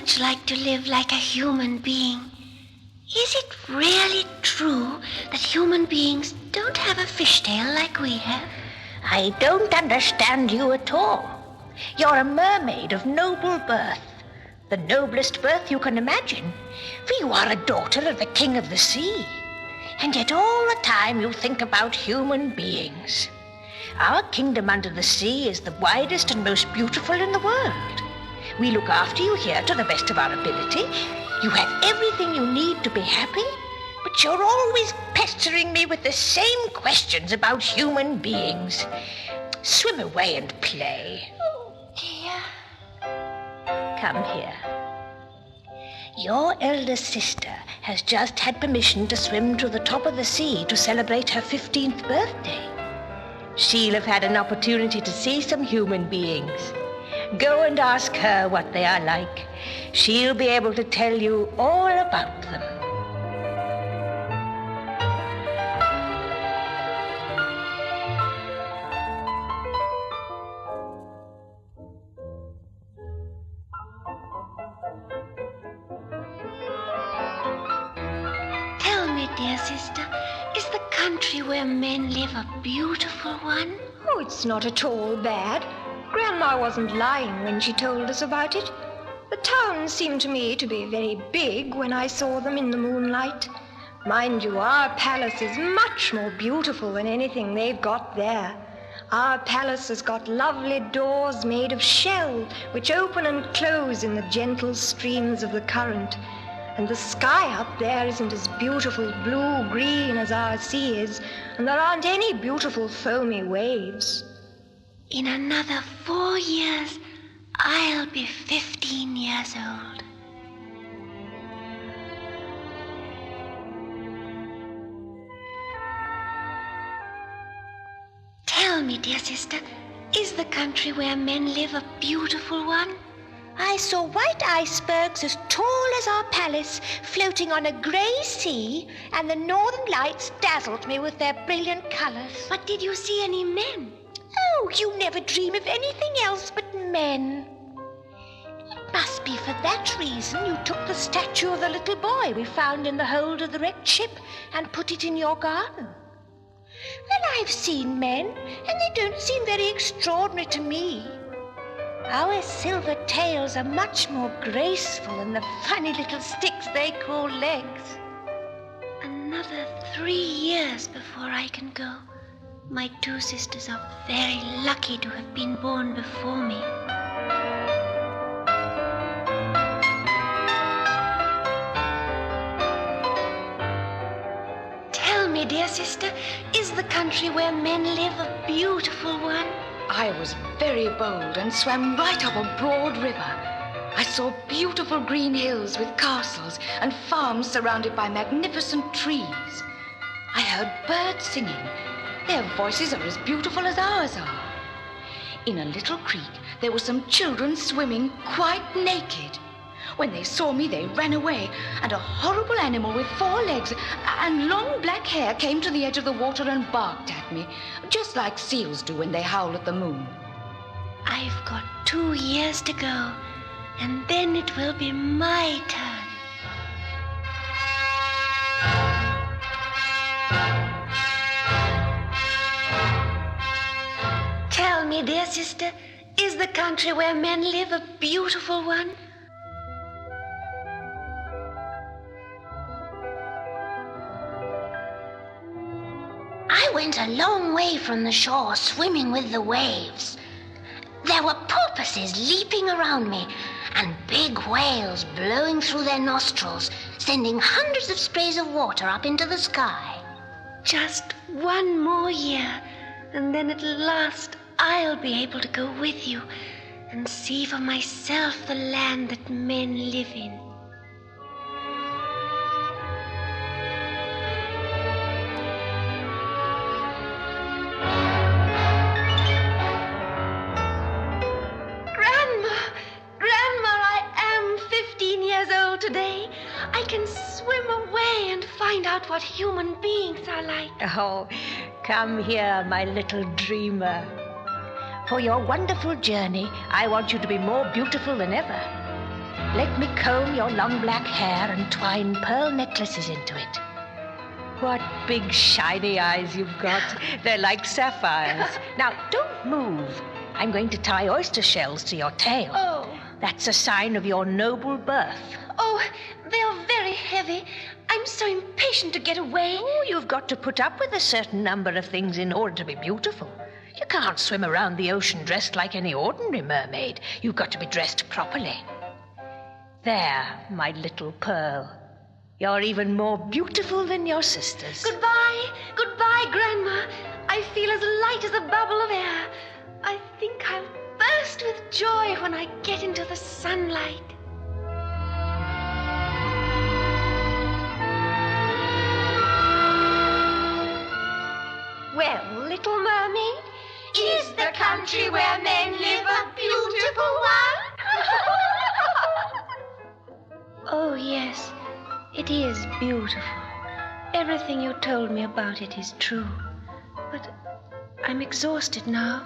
much like to live like a human being. Is it really true that human beings don't have a fishtail like we have? I don't understand you at all. You're a mermaid of noble birth. The noblest birth you can imagine. For you are a daughter of the King of the Sea. And yet all the time you think about human beings. Our kingdom under the sea is the widest and most beautiful in the world. We look after you here to the best of our ability. You have everything you need to be happy, but you're always pestering me with the same questions about human beings. Swim away and play. Oh, dear. Come here. Your elder sister has just had permission to swim to the top of the sea to celebrate her 15th birthday. She'll have had an opportunity to see some human beings. Go and ask her what they are like. She'll be able to tell you all about them. Tell me, dear sister, is the country where men live a beautiful one? Oh, it's not at all bad. Grandma wasn't lying when she told us about it. The towns seemed to me to be very big when I saw them in the moonlight. Mind you, our palace is much more beautiful than anything they've got there. Our palace has got lovely doors made of shell, which open and close in the gentle streams of the current. And the sky up there isn't as beautiful blue-green as our sea is, and there aren't any beautiful foamy waves. In another 4 years, I'll be 15 years old. Tell me, dear sister, is the country where men live a beautiful one? I saw white icebergs as tall as our palace floating on a grey sea, and the northern lights dazzled me with their brilliant colours. But did you see any men? Oh, you never dream of anything else but men. It must be for that reason you took the statue of the little boy we found in the hold of the wrecked ship and put it in your garden. Well, I've seen men, and they don't seem very extraordinary to me. Our silver tails are much more graceful than the funny little sticks they call legs. Another 3 years before I can go. My 2 sisters are very lucky to have been born before me. Tell me, dear sister, is the country where men live a beautiful one? I was very bold and swam right up a broad river. I saw beautiful green hills with castles and farms surrounded by magnificent trees. I heard birds singing. Their voices are as beautiful as ours are. In a little creek, there were some children swimming quite naked. When they saw me, they ran away, and a horrible animal with 4 legs and long black hair came to the edge of the water and barked at me, just like seals do when they howl at the moon. I've got 2 years to go, and then it will be my turn. Tell me, dear sister, is the country where men live a beautiful one? I went a long way from the shore, swimming with the waves. There were porpoises leaping around me, and big whales blowing through their nostrils, sending hundreds of sprays of water up into the sky. Just 1 more year, and then at last I'll be able to go with you and see for myself the land that men live in. Grandma, I am 15 years old today. I can swim away and find out what human beings are like. Oh, come here, my little dreamer. For your wonderful journey, I want you to be more beautiful than ever. Let me comb your long black hair and twine pearl necklaces into it. What big shiny eyes you've got. They're like sapphires. Now, don't move. I'm going to tie oyster shells to your tail. Oh. That's a sign of your noble birth. Oh, they are very heavy. I'm so impatient to get away. Oh, you've got to put up with a certain number of things in order to be beautiful. You can't swim around the ocean dressed like any ordinary mermaid. You've got to be dressed properly. There, my little pearl. You're even more beautiful than your sisters. Goodbye, goodbye, Grandma. I feel as light as a bubble of air. I think I'll burst with joy when I get into the sunlight. Well, little mermaid, is the country where men live a beautiful one? Oh, yes, it is beautiful. Everything you told me about it is true. But I'm exhausted now,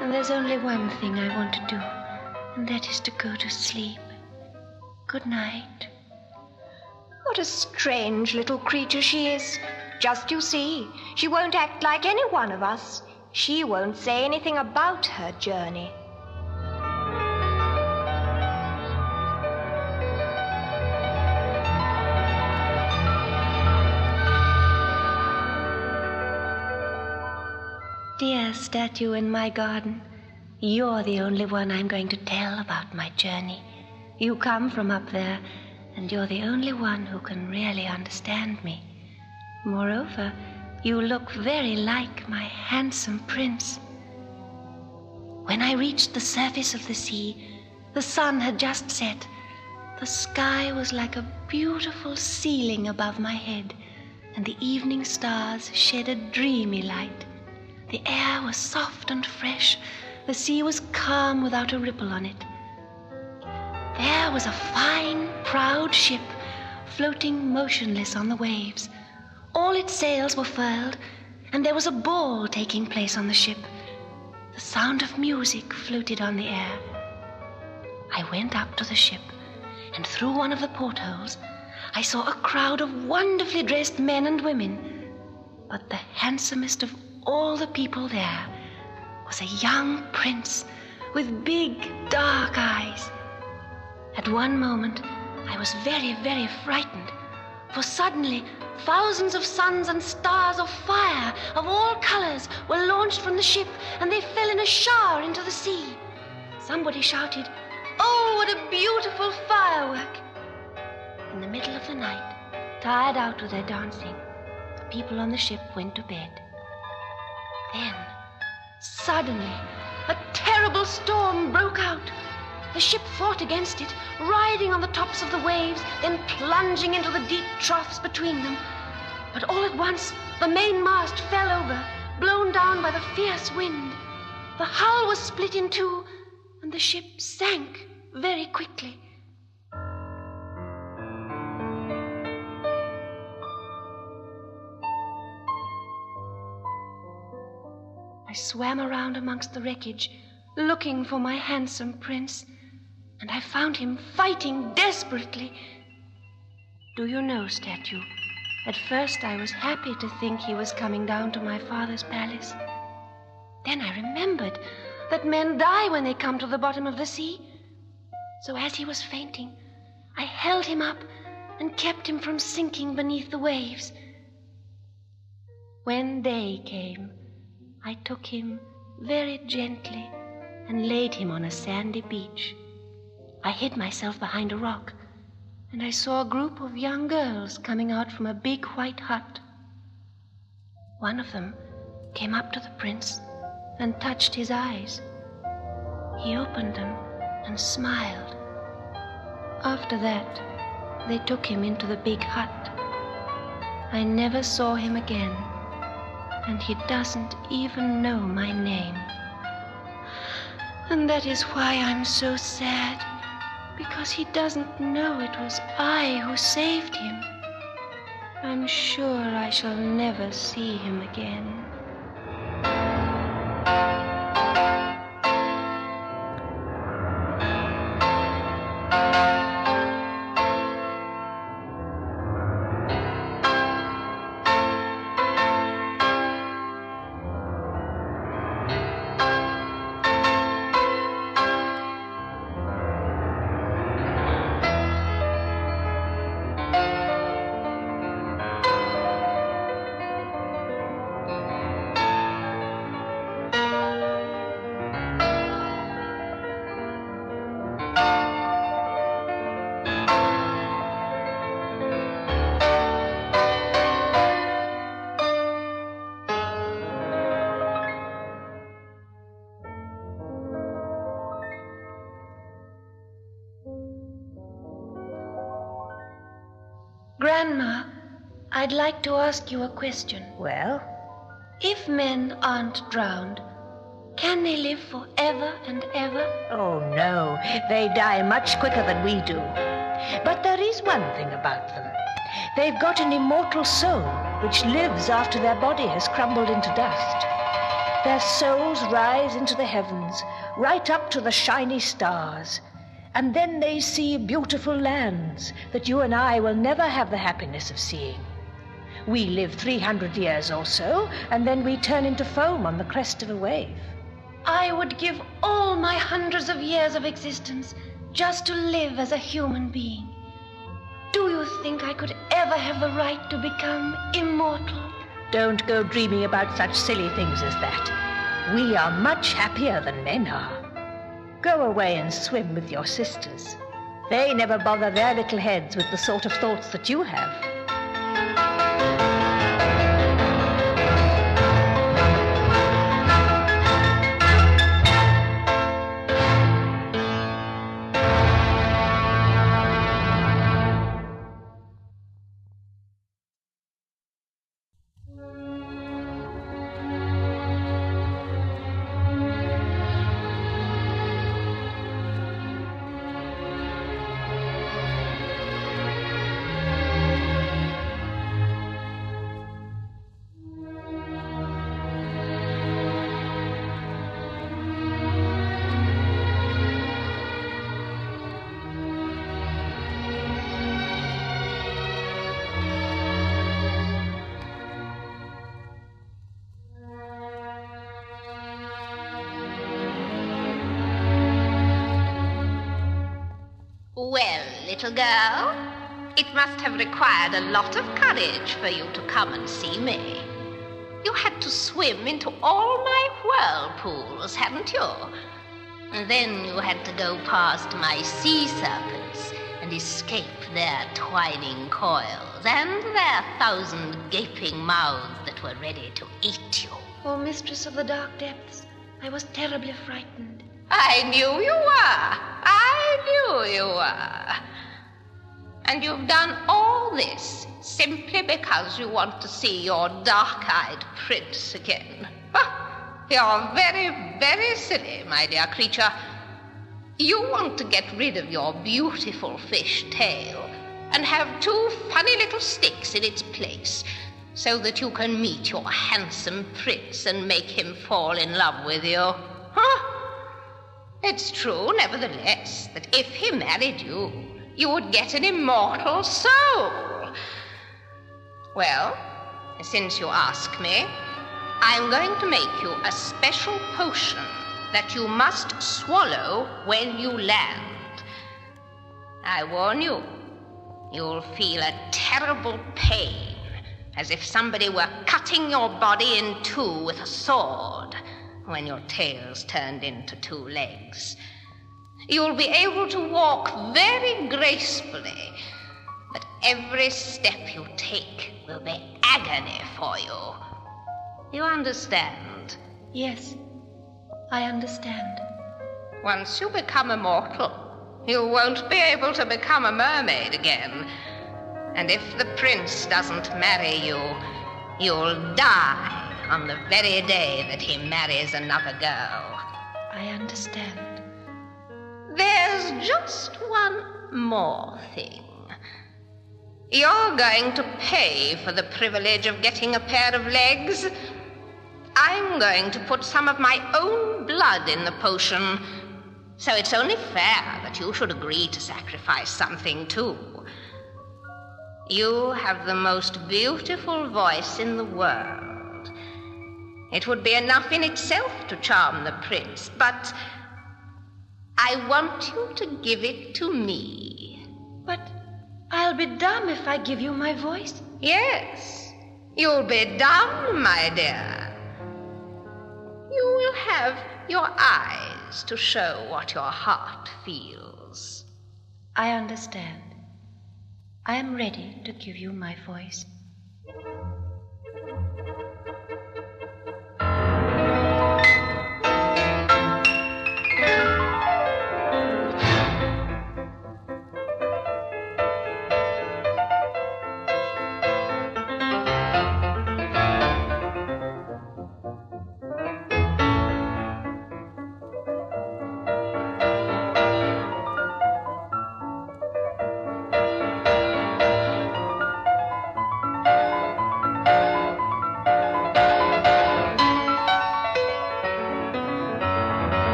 and there's only one thing I want to do, and that is to go to sleep. Good night. What a strange little creature she is. Just you see, she won't act like any one of us. She won't say anything about her journey. Dear statue in my garden, you're the only one I'm going to tell about my journey. You come from up there, and you're the only one who can really understand me. Moreover, you look very like my handsome prince. When I reached the surface of the sea, the sun had just set. The sky was like a beautiful ceiling above my head, and the evening stars shed a dreamy light. The air was soft and fresh. The sea was calm without a ripple on it. There was a fine, proud ship floating motionless on the waves. All its sails were furled, and there was a ball taking place on the ship. The sound of music floated on the air. I went up to the ship, and through one of the portholes, I saw a crowd of wonderfully dressed men and women. But the handsomest of all the people there was a young prince with big, dark eyes. At one moment, I was very, very frightened, for suddenly thousands of suns and stars of fire of all colors were launched from the ship, and they fell in a shower into the sea. Somebody shouted, "Oh, what a beautiful firework!" In the middle of the night, tired out with their dancing, the people on the ship went to bed. Then, suddenly, a terrible storm broke out. The ship fought against it, riding on the tops of the waves, then plunging into the deep troughs between them. But all at once, the mainmast fell over, blown down by the fierce wind. The hull was split in two, and the ship sank very quickly. I swam around amongst the wreckage, looking for my handsome prince, and I found him fighting desperately. Do you know, statue, at first I was happy to think he was coming down to my father's palace. Then I remembered that men die when they come to the bottom of the sea. So as he was fainting, I held him up and kept him from sinking beneath the waves. When day came, I took him very gently and laid him on a sandy beach. I hid myself behind a rock, and I saw a group of young girls coming out from a big white hut. One of them came up to the prince and touched his eyes. He opened them and smiled. After that, they took him into the big hut. I never saw him again, and he doesn't even know my name. And that is why I'm so sad, because he doesn't know it was I who saved him. I'm sure I shall never see him again. I'd like to ask you a question. Well, If men aren't drowned, can they live forever and ever? oh no, they die much quicker than we do. But there is one thing about them. They've got an immortal soul which lives after their body has crumbled into dust. Their souls rise into the heavens, right up to the shiny stars, and then they see beautiful lands that you and I will never have the happiness of seeing. We live 300 years or so, and then we turn into foam on the crest of a wave. I would give all my hundreds of years of existence just to live as a human being. Do you think I could ever have the right to become immortal? Don't go dreaming about such silly things as that. We are much happier than men are. Go away and swim with your sisters. They never bother their little heads with the sort of thoughts that you have. Well, little girl, it must have required a lot of courage for you to come and see me. You had to swim into all my whirlpools, hadn't you? And then you had to go past my sea serpents and escape their twining coils and their 1,000 gaping mouths that were ready to eat you. Oh, Mistress of the Dark Depths, I was terribly frightened. I knew you were. I knew you were. And you've done all this simply because you want to see your dark-eyed prince again. You're very, very silly, my dear creature. You want to get rid of your beautiful fish tail and have 2 funny little sticks in its place so that you can meet your handsome prince and make him fall in love with you. Huh? It's true, nevertheless, that if he married you, you would get an immortal soul. Well, since you ask me, I'm going to make you a special potion that you must swallow when you land. I warn you, you'll feel a terrible pain, as if somebody were cutting your body in 2 with a sword when your tail's turned into 2 legs. You'll be able to walk very gracefully, but every step you take will be agony for you. You understand? Yes, I understand. Once you become immortal, you won't be able to become a mermaid again. And if the prince doesn't marry you, you'll die on the very day that he marries another girl. I understand. There's just one more thing. You're going to pay for the privilege of getting a pair of legs. I'm going to put some of my own blood in the potion, so it's only fair that you should agree to sacrifice something too. You have the most beautiful voice in the world. It would be enough in itself to charm the prince, but I want you to give it to me. But I'll be dumb if I give you my voice. Yes, you'll be dumb, my dear. You will have your eyes to show what your heart feels. I understand. I am ready to give you my voice.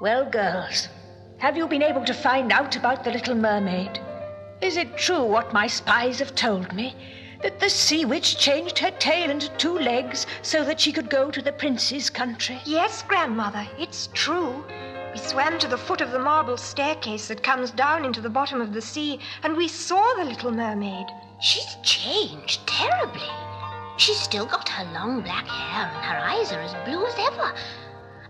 Well, girls, have you been able to find out about the little mermaid? Is it true what my spies have told me, that the sea witch changed her tail into 2 legs so that she could go to the prince's country? Yes, Grandmother, it's true. We swam to the foot of the marble staircase that comes down into the bottom of the sea, and we saw the little mermaid. She's changed terribly. She's still got her long black hair and her eyes are as blue as ever.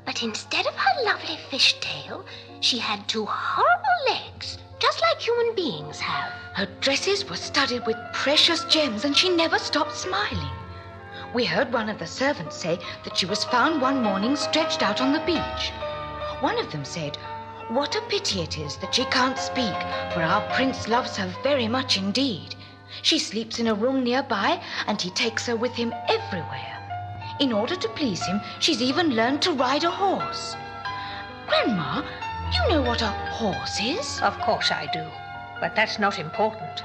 But instead of her lovely fish tail, she had 2 horrible legs, just like human beings have. Her dresses were studded with precious gems, and she never stopped smiling. We heard one of the servants say that she was found one morning stretched out on the beach. One of them said, "What a pity it is that she can't speak, for our prince loves her very much indeed. She sleeps in a room nearby, and he takes her with him everywhere. In order to please him, she's even learned to ride a horse." Grandma, you know what a horse is? Of course I do, but that's not important.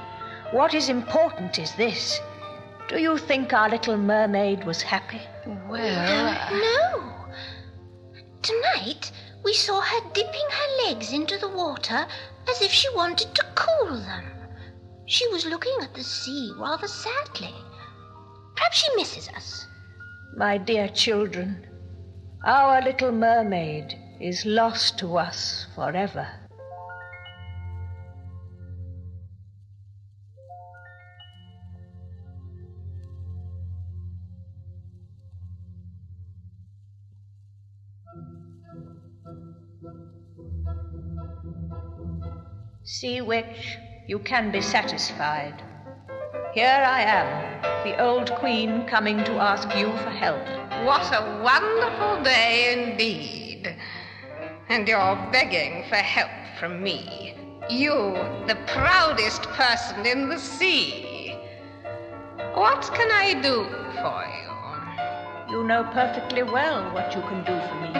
What is important is this. Do you think our little mermaid was happy? Well, No. Tonight, we saw her dipping her legs into the water as if she wanted to cool them. She was looking at the sea rather sadly. Perhaps she misses us. My dear children, our little mermaid is lost to us forever. Sea witch, you can be satisfied. Here I am, the old queen, coming to ask you for help. What a wonderful day indeed. And you're begging for help from me. You, the proudest person in the sea. What can I do for you? You know perfectly well what you can do for me.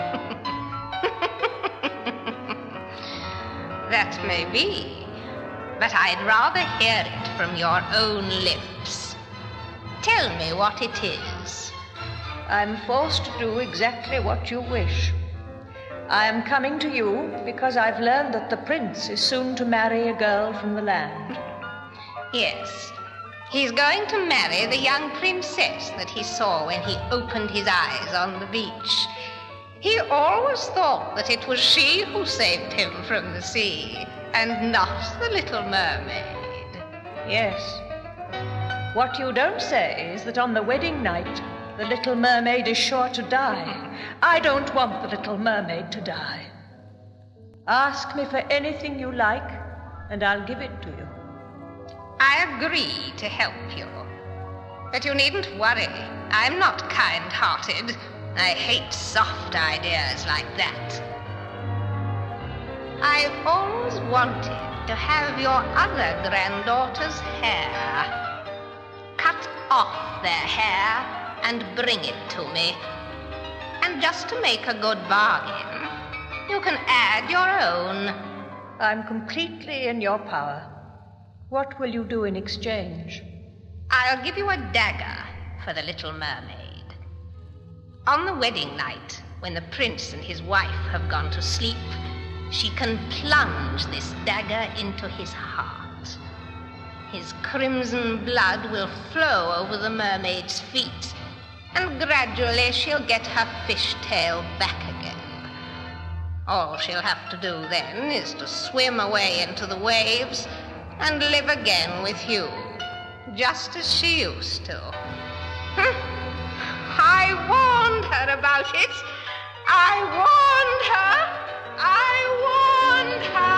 That may be, but I'd rather hear it from your own lips. Tell me what it is. I'm forced to do exactly what you wish. I am coming to you because I've learned that the prince is soon to marry a girl from the land. Yes, he's going to marry the young princess that he saw when he opened his eyes on the beach. He always thought that it was she who saved him from the sea, and not the little mermaid. Yes. What you don't say is that on the wedding night, the little mermaid is sure to die. I don't want the little mermaid to die. Ask me for anything you like, and I'll give it to you. I agree to help you. But you needn't worry. I'm not kind-hearted. I hate soft ideas like that. I've always wanted to have your other granddaughter's hair. Cut off their hair and bring it to me. And just to make a good bargain, you can add your own. I'm completely in your power. What will you do in exchange? I'll give you a dagger for the little mermaid. On the wedding night, when the prince and his wife have gone to sleep, she can plunge this dagger into his heart. His crimson blood will flow over the mermaid's feet, and gradually she'll get her fish tail back again. All she'll have to do then is to swim away into the waves and live again with you, just as she used to. I warned her about it. I warned her. I warned her.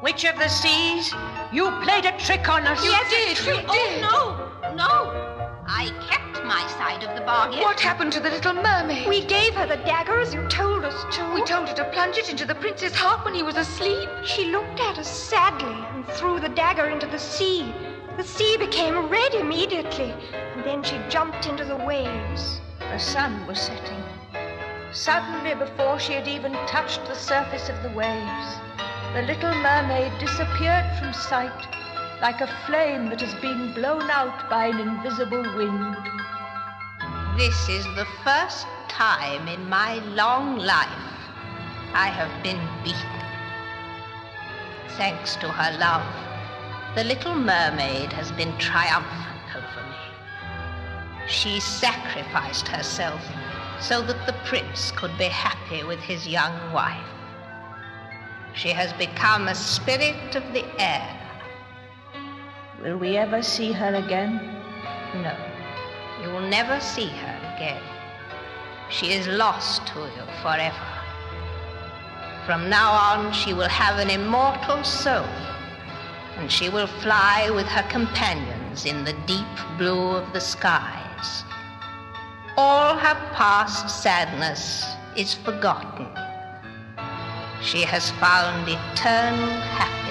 Witch of the Seas, you played a trick on us. You did. Oh, no. I kept my side of the bargain. What happened to the little mermaid? We gave her the dagger as you told us to. We told her to plunge it into the prince's heart when he was asleep. She looked at us sadly and threw the dagger into the sea. The sea became red immediately, and then she jumped into the waves. The sun was setting. Suddenly, before she had even touched the surface of the waves, the little mermaid disappeared from sight like a flame that has been blown out by an invisible wind. This is the first time in my long life I have been beaten. Thanks to her love, the little mermaid has been triumphant over me. She sacrificed herself so that the prince could be happy with his young wife. She has become a spirit of the air. Will we ever see her again? No, you will never see her again. She is lost to you forever. From now on, she will have an immortal soul, and she will fly with her companions in the deep blue of the skies. All her past sadness is forgotten. She has found eternal happiness.